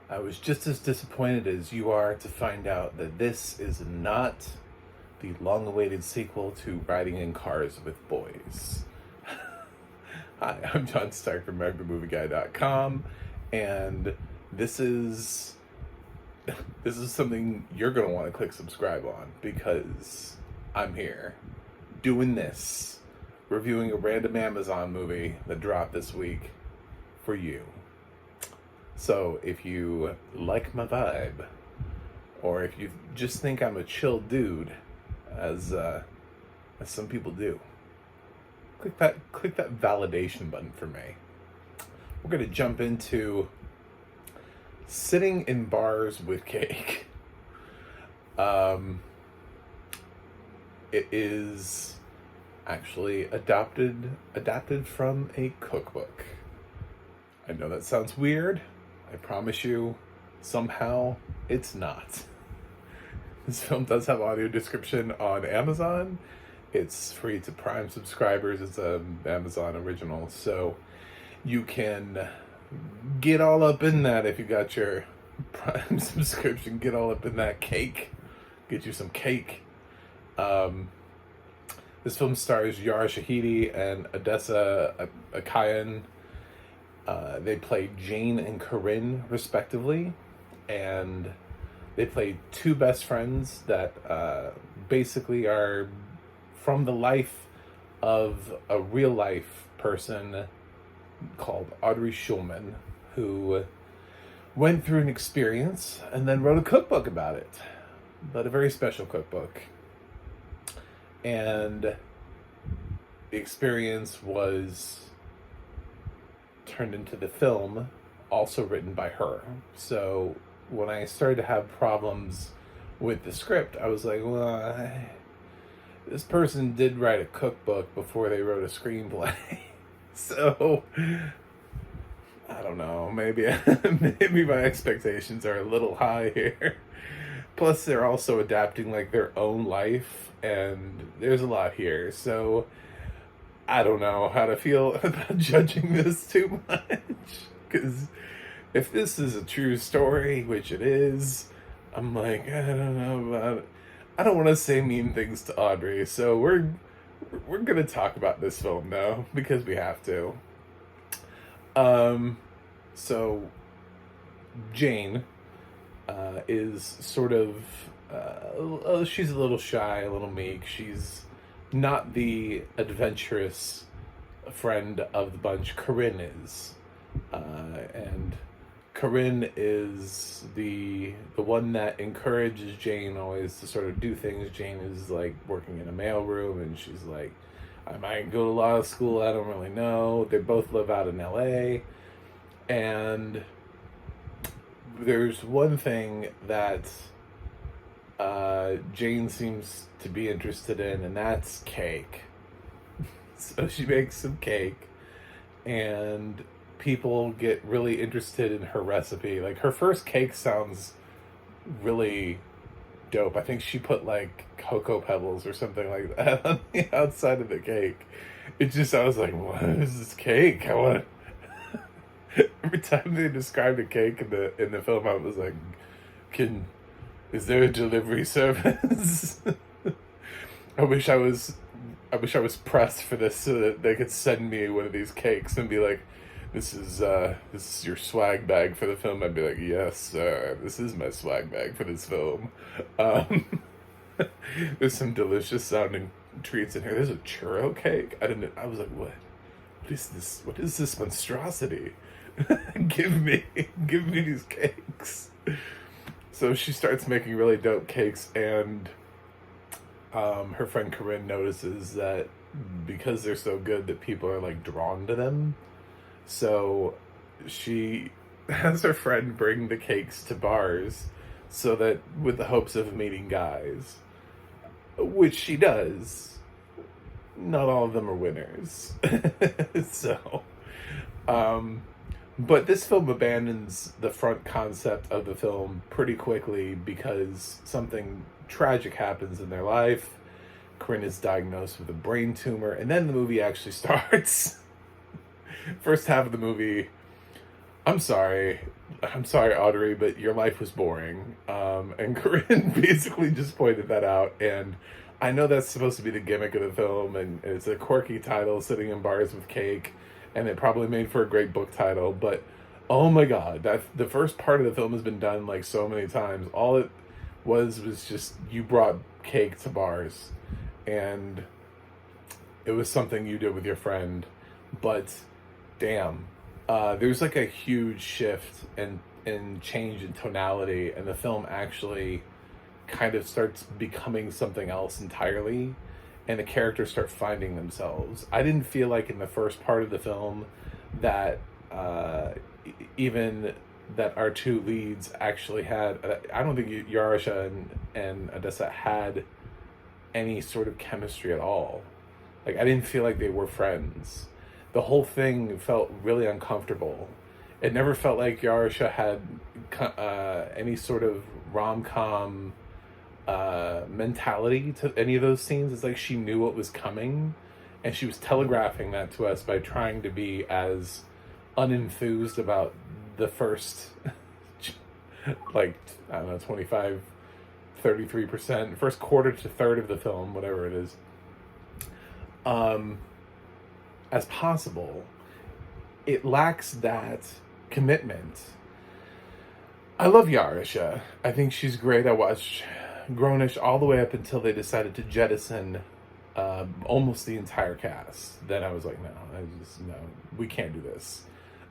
I was just as disappointed as you are to find out that this is not the long-awaited sequel to Riding in Cars with Boys. Hi, I'm John Stark from MarkTheMovieGuy.com, and this is something you're going to want to click subscribe on, because I'm here doing this, reviewing a random Amazon movie that dropped this week for you. So if you like my vibe, or if you just think I'm a chill dude, as some people do, click that validation button for me. We're gonna jump into Sitting in Bars with Cake. It is actually adapted from a cookbook. I know that sounds weird. I promise you, somehow, it's not. This film does have audio description on Amazon. It's free to Prime subscribers. It's an Amazon original, so you can get all up in that if you got your Prime subscription. Get all up in that cake. Get you some cake. This film stars Yara Shahidi and Odessa Akayan. They play Jane and Corinne, respectively, and they play two best friends that basically are from the life of a real-life person called Audrey Schulman, who went through an experience and then wrote a cookbook about it, but a very special cookbook. And the experience was turned into the film, also written by her. So when I started to have problems with the script, I was like, well, this person did write a cookbook before they wrote a screenplay. So I don't know, maybe my expectations are a little high here. Plus they're also adapting like their own life, and there's a lot here. So I don't know how to feel about judging this too much, because if this is a true story, which it is, I'm like, I don't know about it. I don't want to say mean things to Audrey, so we're gonna talk about this film now because we have to. So Jane is sort of she's a little shy, a little meek. She's not the adventurous friend of the bunch Corinne is. And Corinne is the one that encourages Jane always to sort of do things. Jane is like working in a mailroom, and she's like, I might go to law school, I don't really know. They both live out in LA. And there's one thing that Jane seems to be interested in, and that's cake. So she makes some cake, and people get really interested in her recipe. Like, her first cake sounds really dope. I think she put like cocoa pebbles or something like that on the outside of the cake. I was like, what is this cake? I want every time they described a cake in the film, I was like, is there a delivery service? I wish I was pressed for this so that they could send me one of these cakes and be like, this is your swag bag for the film. I'd be like, yes, sir, this is my swag bag for this film. There's some delicious sounding treats in here. There's a churro cake. I was like, what is this? What is this monstrosity? Give me these cakes. So she starts making really dope cakes, and her friend Corinne notices that because they're so good that people are like drawn to them. So she has her friend bring the cakes to bars, so that with the hopes of meeting guys, which she does. Not all of them are winners. So but this film abandons the front concept of the film pretty quickly because something tragic happens in their life. Corinne is diagnosed with a brain tumor, and then the movie actually starts. First half of the movie, I'm sorry. I'm sorry, Audrey, but your life was boring. And Corinne basically just pointed that out. And I know that's supposed to be the gimmick of the film, and it's a quirky title, Sitting in Bars with Cake, and it probably made for a great book title. But oh my God, that the first part of the film has been done like so many times. All it was just you brought cake to bars, and it was something you did with your friend. But damn, there's like a huge shift and change in tonality, and the film actually kind of starts becoming something else entirely, and the characters start finding themselves. I didn't feel like in the first part of the film that even that our two leads actually had. I don't think Yarisha and Odessa had any sort of chemistry at all. Like I didn't feel like they were friends. The whole thing felt really uncomfortable. It never felt like Yarisha had any sort of rom-com mentality to any of those scenes. It's like she knew what was coming, and she was telegraphing that to us by trying to be as unenthused about the first like, I don't know, 25, 33%, first quarter to third of the film, whatever it is, as possible. It lacks that commitment. I love Yarisha. I think she's great. I watched Grownish all the way up until they decided to jettison almost the entire cast. Then I was like, no, we can't do this.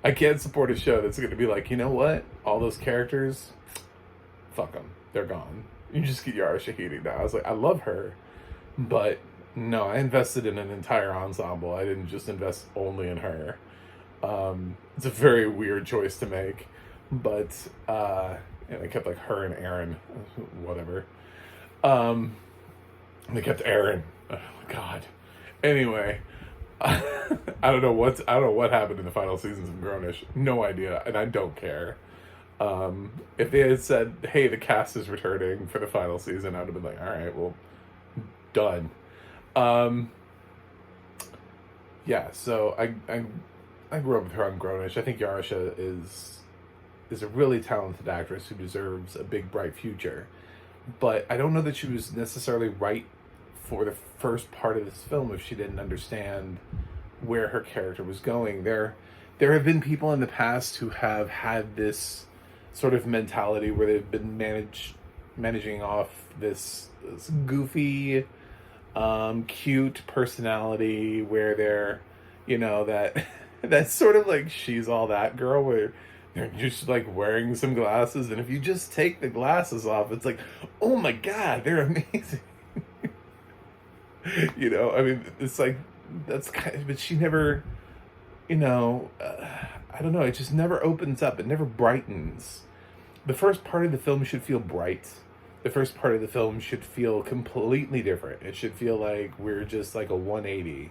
I can't support a show that's going to be like, you know what? All those characters, fuck them. They're gone. You just get Yara Shahidi now. I was like, I love her, but no, I invested in an entire ensemble. I didn't just invest only in her. It's a very weird choice to make, but and I kept like her and Aaron, whatever. They kept Aaron. Oh God. Anyway, I don't know what happened in the final seasons of Grownish. No idea, and I don't care. If they had said, "Hey, the cast is returning for the final season," I'd have been like, "All right, well, done." Yeah. So I grew up with her on Grownish. I think Yarisha is a really talented actress who deserves a big, bright future. But I don't know that she was necessarily right for the first part of this film if she didn't understand where her character was going. There have been people in the past who have had this sort of mentality where they've been managing off this goofy, cute personality where they're, that's sort of like She's All That Girl, where they're just like wearing some glasses, and if you just take the glasses off, it's like, oh my God, they're amazing. I mean, it's like, that's kind of, but she never, I don't know, it just never opens up. It never brightens. The first part of the film should feel bright. The first part of the film should feel completely different. It should feel like we're just like a 180.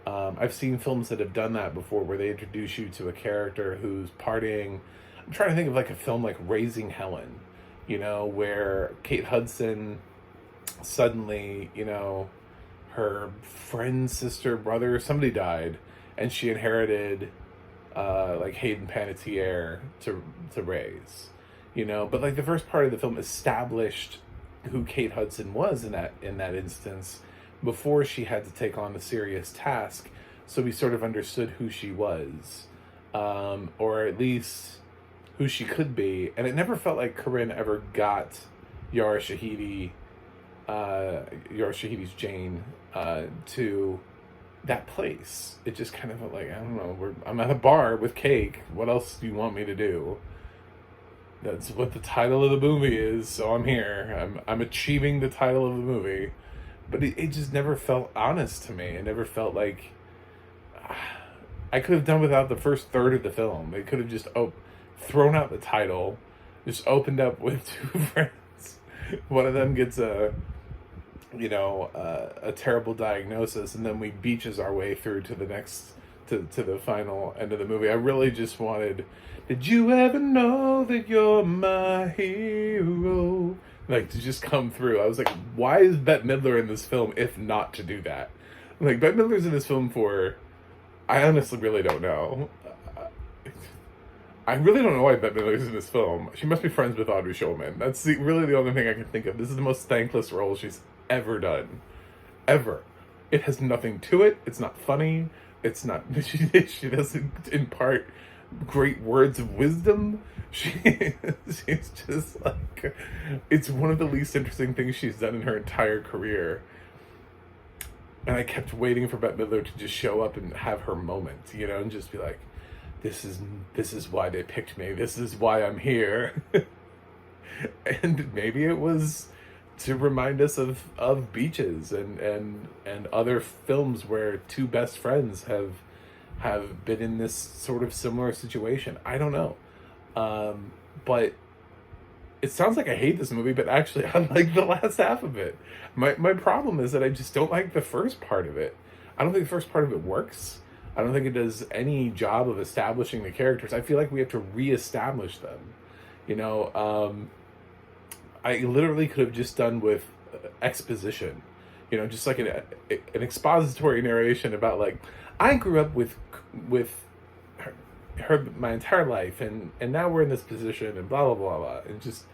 I've seen films that have done that before, where they introduce you to a character who's partying. I'm trying to think of like a film like Raising Helen, where Kate Hudson suddenly, her friend's sister, brother, somebody died, and she inherited like Hayden Panettiere to raise, But like the first part of the film established who Kate Hudson was in that instance, before she had to take on the serious task, so we sort of understood who she was, or at least who she could be. And it never felt like Corinne ever got Yara Shahidi's Jane to that place. It just kind of felt like, I don't know, I'm at a bar with cake. What else do you want me to do? That's what the title of the movie is, so I'm here. I'm achieving the title of the movie. But it just never felt honest to me. It never felt like I could have done without the first third of the film. They could have just thrown out the title, just opened up with two friends. One of them gets a terrible diagnosis, and then we beaches our way through to the next to the final end of the movie. I really just wanted, did you ever know that you're my hero? Like, to just come through. I was like, why is Bette Midler in this film if not to do that? Like, Bette Midler's in this film for, I honestly really don't know. I really don't know why Bette Midler's in this film. She must be friends with Audrey Schulman. That's really the only thing I can think of. This is the most thankless role she's ever done. Ever. It has nothing to it. It's not funny. It's not. She doesn't impart great words of wisdom. She's just like. It's one of the least interesting things she's done in her entire career. And I kept waiting for Bette Midler to just show up and have her moment, and just be like, this is why they picked me. This is why I'm here. And maybe it was to remind us of beaches and other films where two best friends have been in this sort of similar situation. I don't know. But it sounds like I hate this movie, but actually I like the last half of it. My problem is that I just don't like the first part of it. I don't think the first part of it works. I don't think it does any job of establishing the characters. I feel like we have to reestablish them. I literally could have just done with exposition. Just like an expository narration about, like, I grew up with her my entire life, and now we're in this position, and blah blah blah blah, and just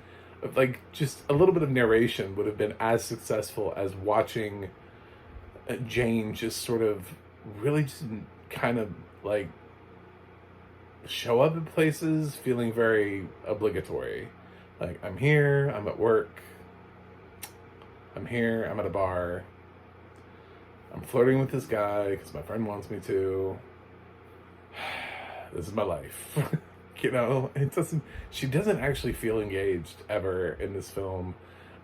a little bit of narration would have been as successful as watching Jane just sort of really just kind of like show up in places feeling very obligatory. Like, I'm here, I'm at work, I'm here, I'm at a bar, I'm flirting with this guy because my friend wants me to. This is my life. She doesn't actually feel engaged ever in this film.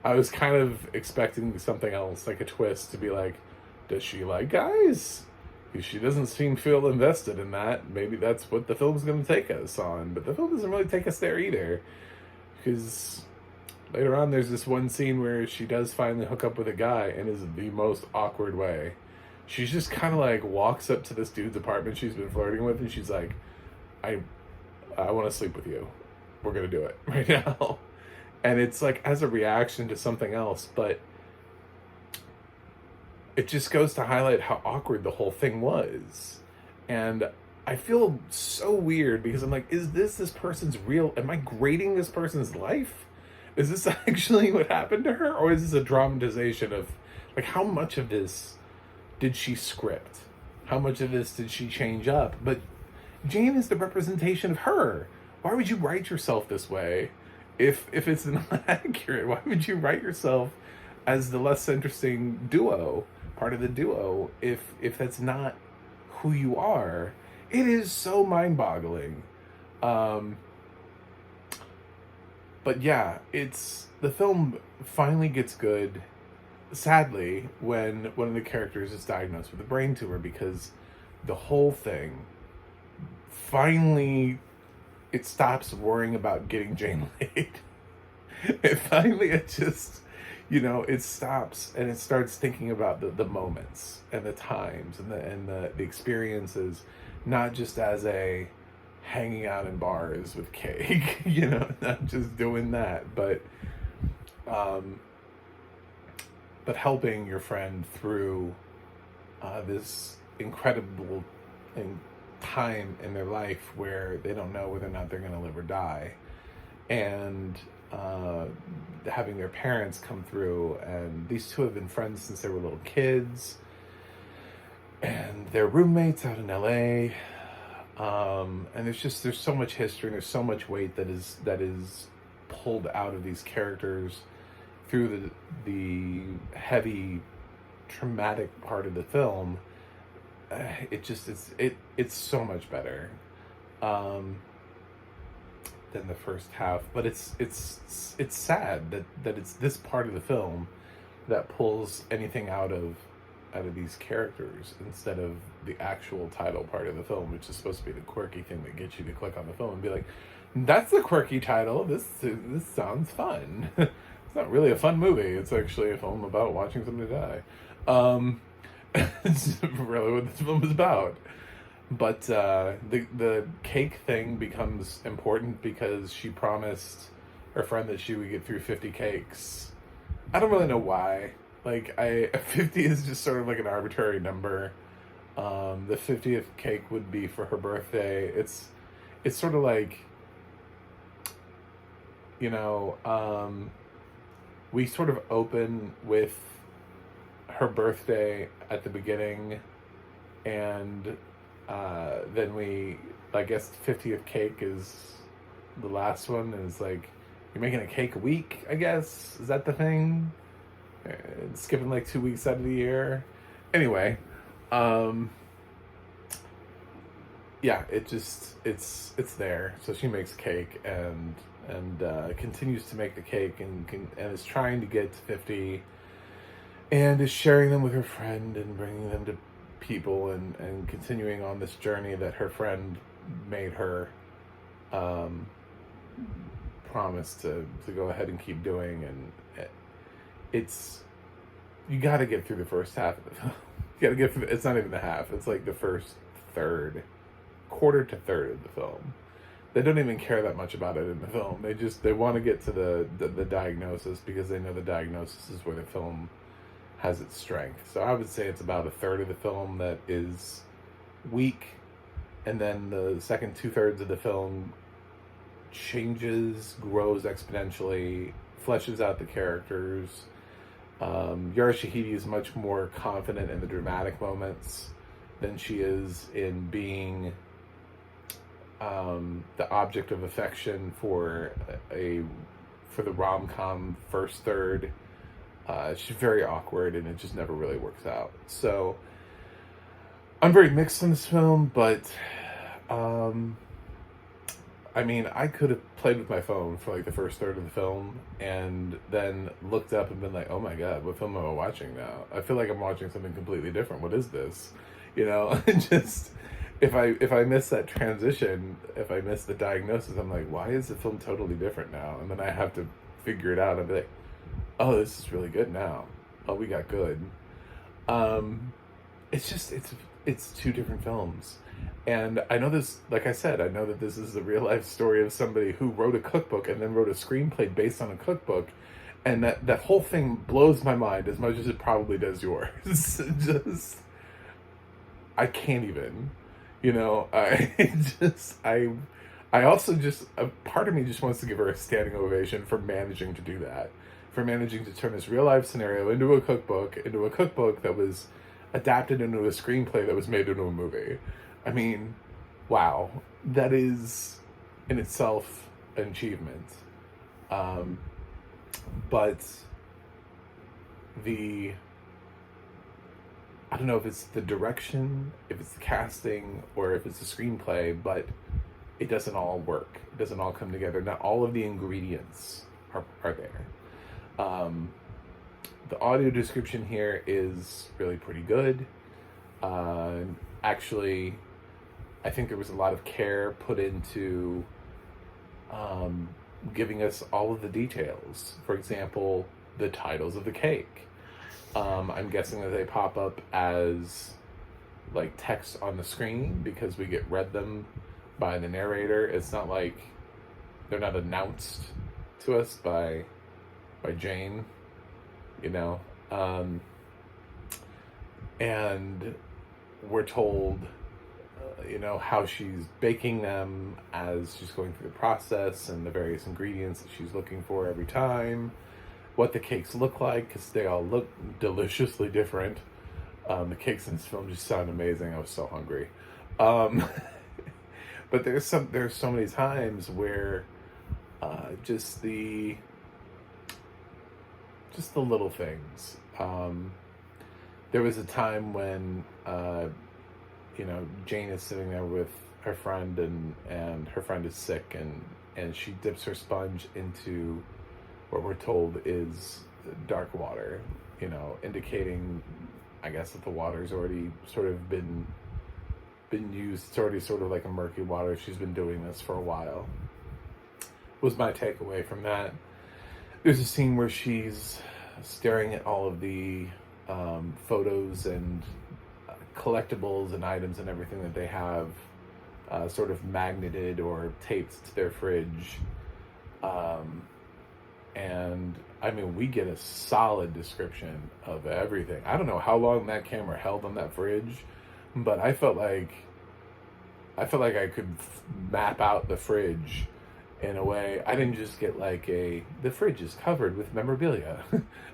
I was kind of expecting something else, like a twist, to be like, does she like guys? Because she doesn't feel invested in that. Maybe that's what the film's going to take us on. But the film doesn't really take us there either. Because later on, there's this one scene where she does finally hook up with a guy, and is the most awkward way. She's just kind of like walks up to this dude's apartment she's been flirting with, and she's like, I want to sleep with you. We're going to do it right now. And it's like as a reaction to something else, but it just goes to highlight how awkward the whole thing was. And I feel so weird because I'm like, is this person's real? Am I grading this person's life? Is this actually what happened to her? Or is this a dramatization of, like, how much of this did she script? How much of this did she change up? But Jane is the representation of her. Why would you write yourself this way if it's not accurate? Why would you write yourself as the less interesting duo, part of the duo, if that's not who you are? It is so mind-boggling. But yeah, the film finally gets good, sadly, when one of the characters is diagnosed with a brain tumor, because the whole thing finally, it stops worrying about getting Jane laid. It just, it stops and it starts thinking about the moments and the times and the experiences, not just as a hanging out in bars with cake, not just doing that, but helping your friend through this incredible time in their life where they don't know whether or not they're going to live or die, and having their parents come through. And these two have been friends since they were little kids, and they're roommates out in LA. And there's so much history, and there's so much weight that is pulled out of these characters through the heavy traumatic part of the film. It's so much better than the first half, but it's sad that it's this part of the film that pulls anything out of these characters instead of the actual title part of the film, which is supposed to be the quirky thing that gets you to click on the film and be like, that's the quirky title, this sounds fun. It's not really a fun movie, it's actually a film about watching somebody die. It's really what this film is about. But the cake thing becomes important because she promised her friend that she would get through 50 cakes. I don't really know why. 50 is just sort of like an arbitrary number. The 50th cake would be for her birthday. It's sort of like you know, we sort of open with her birthday at the beginning, and then we, I guess, 50th cake is the last one, and it's like, you're making a cake a week, I guess? Is that the thing? Skipping like 2 weeks out of the year. Anyway, yeah, it's there. So she makes cake and continues to make the cake and is trying to get to 50, and is sharing them with her friend and bringing them to people, and continuing on this journey that her friend made her promise to go ahead and keep doing. And it's, you got to get through the first half of the film. You got to get through it's not even the half, it's like the first quarter to third of the film. They don't even care that much about it in the film. They want to get to the diagnosis, because they know the diagnosis is where the film has its strength. So I would say it's about a third of the film that is weak, and then the second 2/3 of the film changes, grows exponentially, fleshes out the characters. Yara Shahidi is much more confident in the dramatic moments than she is in being the object of affection for the rom-com first third. She's very awkward, and it just never really works out. So I'm very mixed on this film, but I mean, I could have played with my phone for like the first third of the film, and then looked up and been like, oh my god, what film am I watching now? I feel like I'm watching something completely different. What is this? You know, just if I miss that transition, if I miss the diagnosis, I'm like, why is the film totally different now? And then I have to figure it out and be like, oh, this is really good now. Oh, we got good. It's just, it's two different films. And I know this, like I said, I know that this is the real life story of somebody who wrote a cookbook and then wrote a screenplay based on a cookbook. And that whole thing blows my mind as much as it probably does yours. Just, I can't even, you know, I also just, a part of me just wants to give her a standing ovation for managing to do that. For managing to turn this real life scenario into a cookbook that was adapted into a screenplay that was made into a movie. I mean, wow, that is in itself an achievement. But I don't know if it's the direction, if it's the casting, or if it's the screenplay, but it doesn't all work. It doesn't all come together. Not all of the ingredients are there. The audio description here is really pretty good. Actually, I think there was a lot of care put into giving us all of the details. For example, the titles of the cake. I'm guessing that they pop up as like text on the screen because we get read them by the narrator. It's not like they're not announced to us by Jane, you know, and we're told, you know, how she's baking them as she's going through the process and the various ingredients that she's looking for every time, what the cakes look like, because they all look deliciously different. The cakes in this film just sound amazing. I was so hungry. But there's so many times where just the little things. There was a time when you know, Jane is sitting there with her friend, and her friend is sick, and she dips her sponge into what we're told is dark water, you know, indicating, I guess, that the water's already sort of been used. It's already sort of like a murky water. She's been doing this for a while. Was my takeaway from that. There's a scene where she's staring at all of the photos and collectibles and items and everything that they have sort of magneted or taped to their fridge. And I mean, we get a solid description of everything. I don't know how long that camera held on that fridge, but I felt like I could map out the fridge in a way. I didn't just get like the fridge is covered with memorabilia.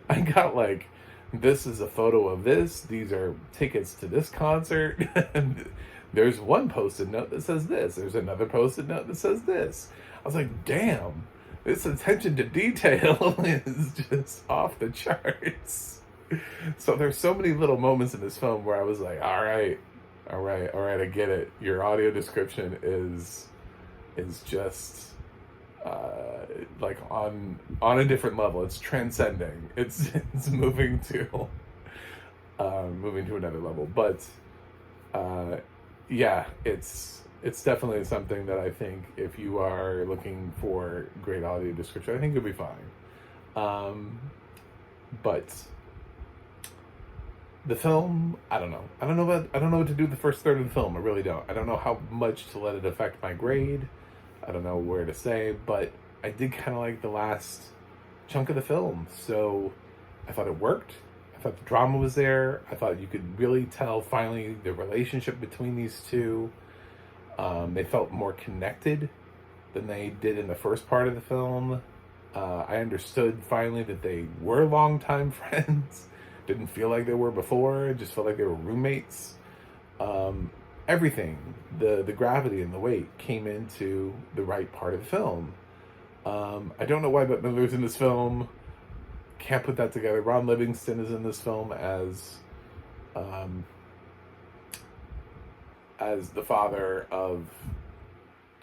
I got like, this is a photo of this. These are tickets to this concert. And there's one post-it note that says this. There's another post-it note that says this. I was like, damn, this attention to detail is just off the charts. So there's so many little moments in this film where I was like, all right, I get it. Your audio description is just like on a different level. It's transcending. It's moving to another level. But yeah, it's definitely something that I think if you are looking for great audio description, I think you'll be fine. But the film, I don't know. I don't know what to do with the first third of the film. I really don't. I don't know how much to let it affect my grade. I don't know where to say, but I did kind of like the last chunk of the film. So I thought it worked. I thought the drama was there. I thought you could really tell finally the relationship between these two. They felt more connected than they did in the first part of the film. I understood finally that they were longtime friends. Didn't feel like they were before. It just felt like they were roommates. Everything, the gravity and the weight came into the right part of the film. I don't know why Bette Midler's in this film. Can't put that together. Ron Livingston is in this film as the father of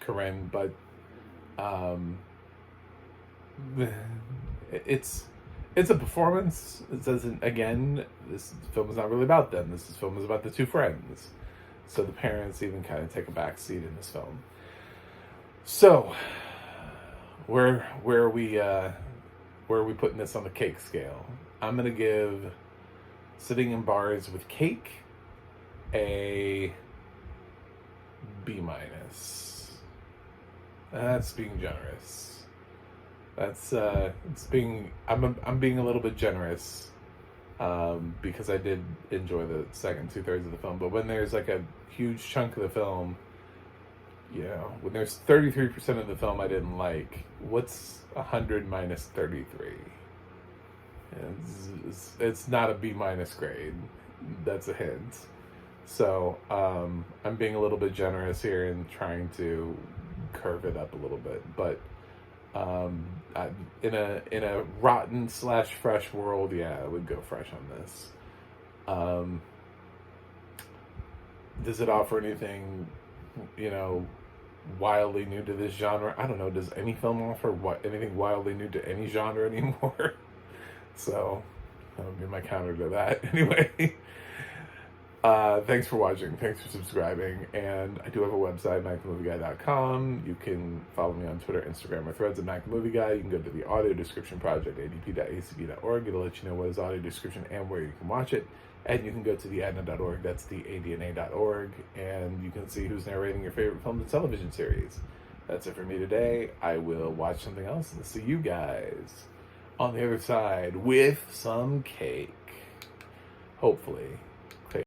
Corinne, but it's a performance. It doesn't, again, this film is not really about them. This film is about the two friends. So the parents even kind of take a back seat in this film. So where are we putting this on the cake scale? I'm gonna give Sitting in Bars with Cake a B-. That's being generous. I'm being a little bit generous because I did enjoy the second 2/3 of the film. But when there's like a huge chunk of the film, when there's 33% of the film I didn't like, what's 100 minus 33? It's not a B- grade. That's a hint. So I'm being a little bit generous here and trying to curve it up a little bit, but in a rotten / fresh world, yeah, I would go fresh on this. Does it offer anything, wildly new to this genre? I don't know. Does any film offer anything wildly new to any genre anymore? So that would be my counter to that. Anyway. Thanks for watching. Thanks for subscribing. And I do have a website, MacTheMovieGuy.com. You can follow me on Twitter, Instagram, or Threads at MacTheMovieGuy. You can go to the audio description project, adp.acb.org. It'll let you know what is audio description and where you can watch it. And you can go to the ADNA.org. That's the ADNA.org. And you can see who's narrating your favorite film and television series. That's it for me today. I will watch something else and see you guys on the other side with some cake. Hopefully.